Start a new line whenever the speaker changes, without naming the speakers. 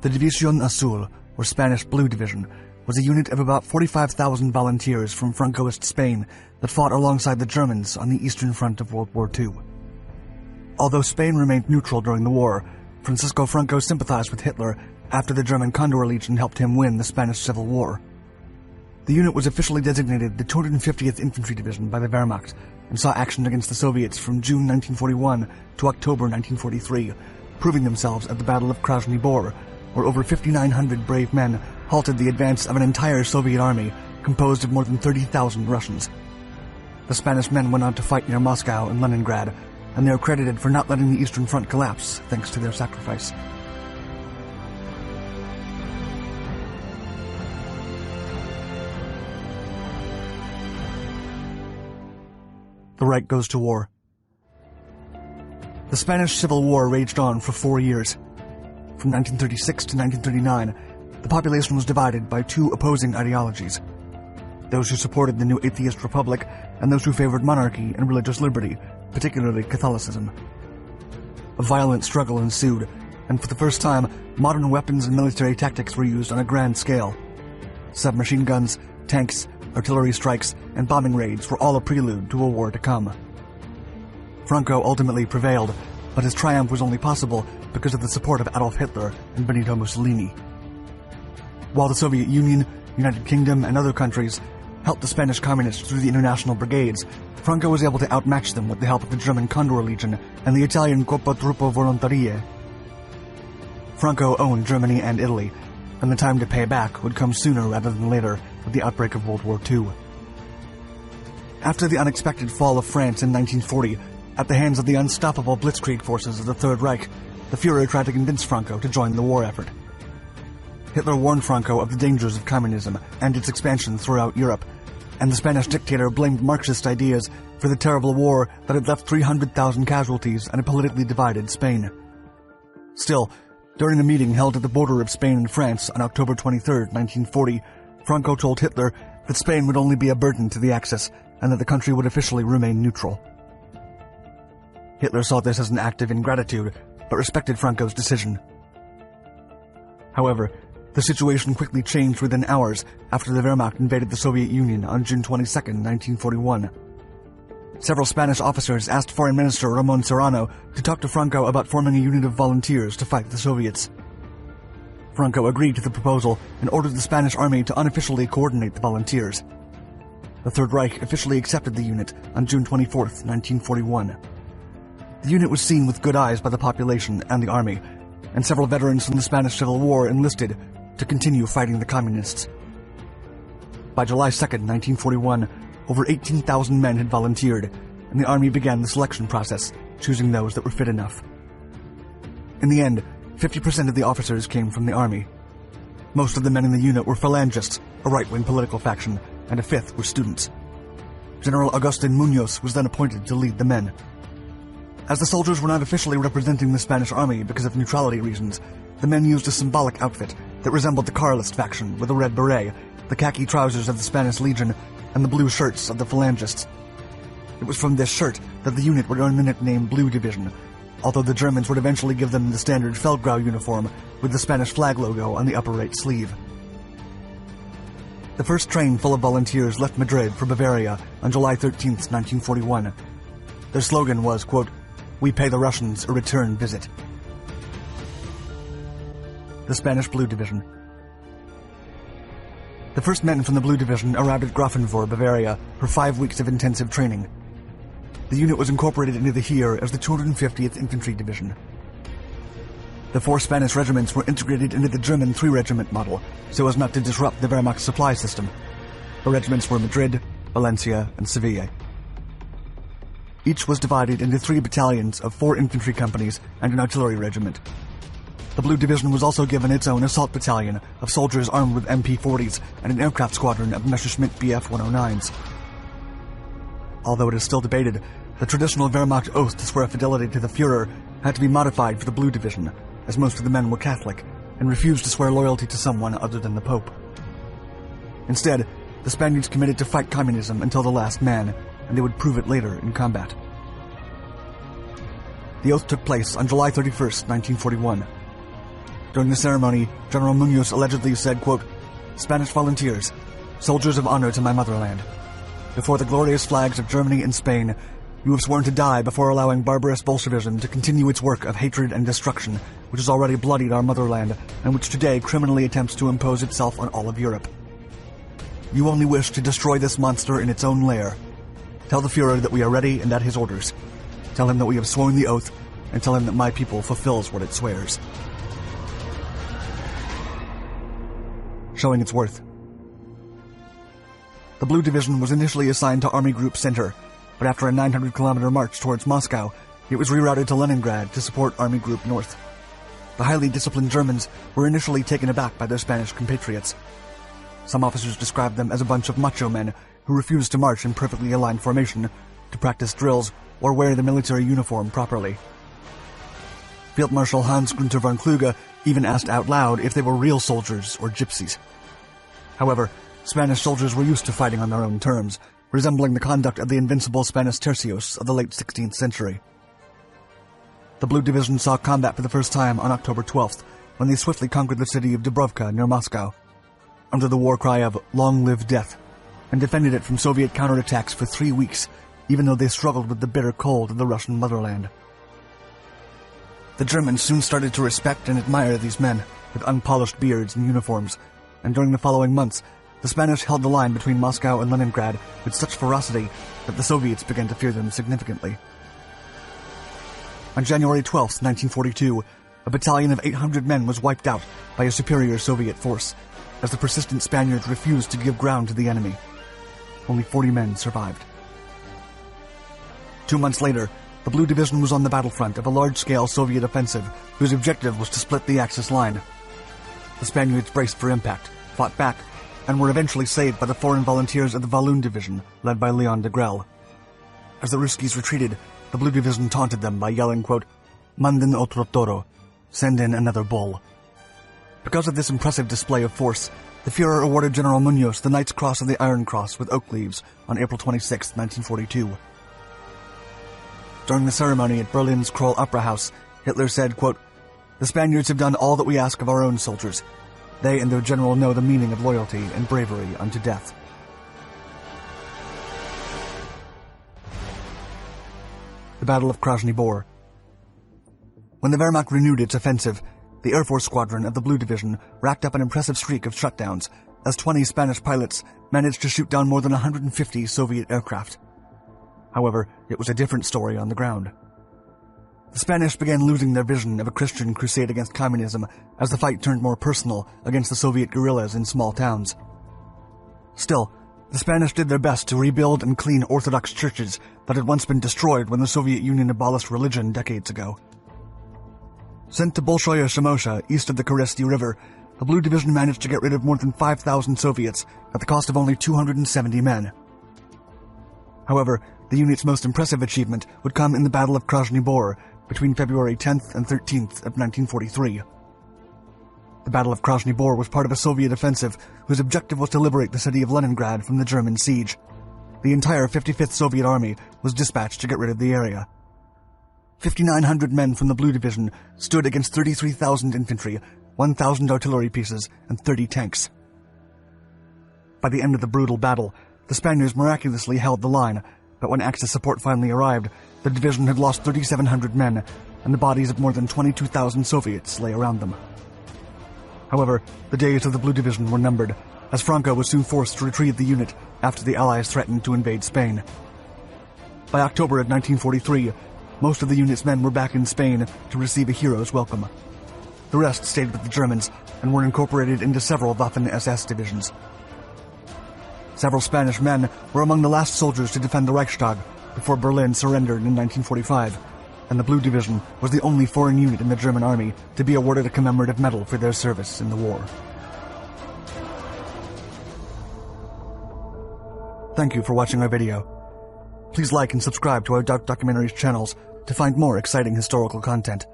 The División Azul, or Spanish Blue Division, was a unit of about 45,000 volunteers from Francoist Spain that fought alongside the Germans on the Eastern Front of World War II. Although Spain remained neutral during the war, Francisco Franco sympathized with Hitler after the German Condor Legion helped him win the Spanish Civil War. The unit was officially designated the 250th Infantry Division by the Wehrmacht and saw action against the Soviets from June 1941 to October 1943, proving themselves at the Battle of Krasny Bor, where over 5,900 brave men halted the advance of an entire Soviet army composed of more than 30,000 Russians. The Spanish men went on to fight near Moscow and Leningrad, and they are credited for not letting the Eastern Front collapse thanks to their sacrifice. The Reich goes to war. The Spanish Civil War raged on for 4 years. From 1936 to 1939, the population was divided by two opposing ideologies: those who supported the new atheist republic and those who favored monarchy and religious liberty, particularly Catholicism. A violent struggle ensued, and for the first time, modern weapons and military tactics were used on a grand scale. Submachine guns, tanks, artillery strikes, and bombing raids were all a prelude to a war to come. Franco ultimately prevailed, but his triumph was only possible because of the support of Adolf Hitler and Benito Mussolini. While the Soviet Union, United Kingdom, and other countries helped the Spanish communists through the international brigades, Franco was able to outmatch them with the help of the German Condor Legion and the Italian Corpo Truppo Volontarie. Franco owned Germany and Italy, and the time to pay back would come sooner rather than later with the outbreak of World War II. After the unexpected fall of France in 1940, at the hands of the unstoppable blitzkrieg forces of the Third Reich, the Führer tried to convince Franco to join the war effort. Hitler warned Franco of the dangers of communism and its expansion throughout Europe, and the Spanish dictator blamed Marxist ideas for the terrible war that had left 300,000 casualties and a politically divided Spain. Still, during a meeting held at the border of Spain and France on October 23, 1940, Franco told Hitler that Spain would only be a burden to the Axis and that the country would officially remain neutral. Hitler saw this as an act of ingratitude, but respected Franco's decision. However, the situation quickly changed within hours after the Wehrmacht invaded the Soviet Union on June 22, 1941. Several Spanish officers asked Foreign Minister Ramon Serrano to talk to Franco about forming a unit of volunteers to fight the Soviets. Franco agreed to the proposal and ordered the Spanish army to unofficially coordinate the volunteers. The Third Reich officially accepted the unit on June 24, 1941. The unit was seen with good eyes by the population and the army, and several veterans from the Spanish Civil War enlisted to continue fighting the communists. By July 2, 1941, over 18,000 men had volunteered, and the army began the selection process, choosing those that were fit enough. In the end, 50% of the officers came from the army. Most of the men in the unit were phalangists, a right-wing political faction, and a fifth were students. General Agustin Muñoz was then appointed to lead the men. As the soldiers were not officially representing the Spanish army because of neutrality reasons, the men used a symbolic outfit that resembled the Carlist faction with a red beret, the khaki trousers of the Spanish Legion, and the blue shirts of the phalangists. It was from this shirt that the unit would earn the nickname Blue Division, although the Germans would eventually give them the standard Feldgrau uniform with the Spanish flag logo on the upper right sleeve. The first train full of volunteers left Madrid for Bavaria on July 13, 1941. Their slogan was, quote, "We pay the Russians a return visit." The Spanish Blue Division. The first men from the Blue Division arrived at Grafenwohr, Bavaria, for 5 weeks of intensive training. The unit was incorporated into the Heer as the 250th Infantry Division. The 4 Spanish regiments were integrated into the German 3-regiment model, so as not to disrupt the Wehrmacht's supply system. The regiments were Madrid, Valencia, and Seville. Each was divided into 3 battalions of 4 infantry companies and an artillery regiment. The Blue Division was also given its own assault battalion of soldiers armed with MP-40s and an aircraft squadron of Messerschmitt Bf-109s. Although it is still debated, the traditional Wehrmacht oath to swear fidelity to the Führer had to be modified for the Blue Division, as most of the men were Catholic and refused to swear loyalty to someone other than the Pope. Instead, the Spaniards committed to fight communism until the last man, and they would prove it later in combat. The oath took place on July 31, 1941. During the ceremony, General Munoz allegedly said, quote, "Spanish volunteers, soldiers of honor to my motherland. Before the glorious flags of Germany and Spain, you have sworn to die before allowing barbarous Bolshevism to continue its work of hatred and destruction, which has already bloodied our motherland, and which today criminally attempts to impose itself on all of Europe. You only wish to destroy this monster in its own lair. Tell the Führer that we are ready and at his orders. Tell him that we have sworn the oath, and tell him that my people fulfills what it swears." Showing its worth. The Blue Division was initially assigned to Army Group Center, but after a 900-kilometer march towards Moscow, it was rerouted to Leningrad to support Army Group North. The highly disciplined Germans were initially taken aback by their Spanish compatriots. Some officers described them as a bunch of macho men who refused to march in perfectly aligned formation, to practice drills, or wear the military uniform properly. Field Marshal Hans Gunther von Kluge even asked out loud if they were real soldiers or gypsies. However, Spanish soldiers were used to fighting on their own terms, resembling the conduct of the invincible Spanish tercios of the late 16th century. The Blue Division saw combat for the first time on October 12th, when they swiftly conquered the city of Dubrovka near Moscow, under the war cry of "Long live death," and defended it from Soviet counterattacks for 3 weeks, even though they struggled with the bitter cold of the Russian motherland. The Germans soon started to respect and admire these men, with unpolished beards and uniforms, and during the following months, the Spanish held the line between Moscow and Leningrad with such ferocity that the Soviets began to fear them significantly. On January 12, 1942, a battalion of 800 men was wiped out by a superior Soviet force, as the persistent Spaniards refused to give ground to the enemy. Only 40 men survived. 2 months later, the Blue Division was on the battlefront of a large-scale Soviet offensive whose objective was to split the Axis line. The Spaniards braced for impact, fought back, and were eventually saved by the foreign volunteers of the Walloon Division, led by Leon de Grelle. As the Ruskies retreated, the Blue Division taunted them by yelling, quote, "Manden otro toro," send in another bull. Because of this impressive display of force, the Führer awarded General Munoz the Knight's Cross of the Iron Cross with oak leaves on April 26, 1942. During the ceremony at Berlin's Kroll Opera House, Hitler said, quote, "The Spaniards have done all that we ask of our own soldiers. They and their general know the meaning of loyalty and bravery unto death." The Battle of Krasny Bor. When the Wehrmacht renewed its offensive, the Air Force Squadron of the Blue Division racked up an impressive streak of shutdowns, as 20 Spanish pilots managed to shoot down more than 150 Soviet aircraft. However, it was a different story on the ground. The Spanish began losing their vision of a Christian crusade against communism as the fight turned more personal against the Soviet guerrillas in small towns. Still, the Spanish did their best to rebuild and clean Orthodox churches that had once been destroyed when the Soviet Union abolished religion decades ago. Sent to Bolshoye Samosha, east of the Kheresti River, the Blue Division managed to get rid of more than 5,000 Soviets at the cost of only 270 men. However, the unit's most impressive achievement would come in the Battle of Krasny Bor between February 10th and 13th of 1943. The Battle of Krasny Bor was part of a Soviet offensive whose objective was to liberate the city of Leningrad from the German siege. The entire 55th Soviet Army was dispatched to get rid of the area. 5,900 men from the Blue Division stood against 33,000 infantry, 1,000 artillery pieces, and 30 tanks. By the end of the brutal battle, the Spaniards miraculously held the line, but when Axis support finally arrived, the division had lost 3,700 men, and the bodies of more than 22,000 Soviets lay around them. However, the days of the Blue Division were numbered, as Franco was soon forced to retrieve the unit after the Allies threatened to invade Spain. By October of 1943, most of the unit's men were back in Spain to receive a hero's welcome. The rest stayed with the Germans and were incorporated into several Waffen-SS divisions. Several Spanish men were among the last soldiers to defend the Reichstag before Berlin surrendered in 1945, and the Blue Division was the only foreign unit in the German army to be awarded a commemorative medal for their service in the war. Thank you for watching our video. Please like and subscribe to our Dark Documentaries channels to find more exciting historical content.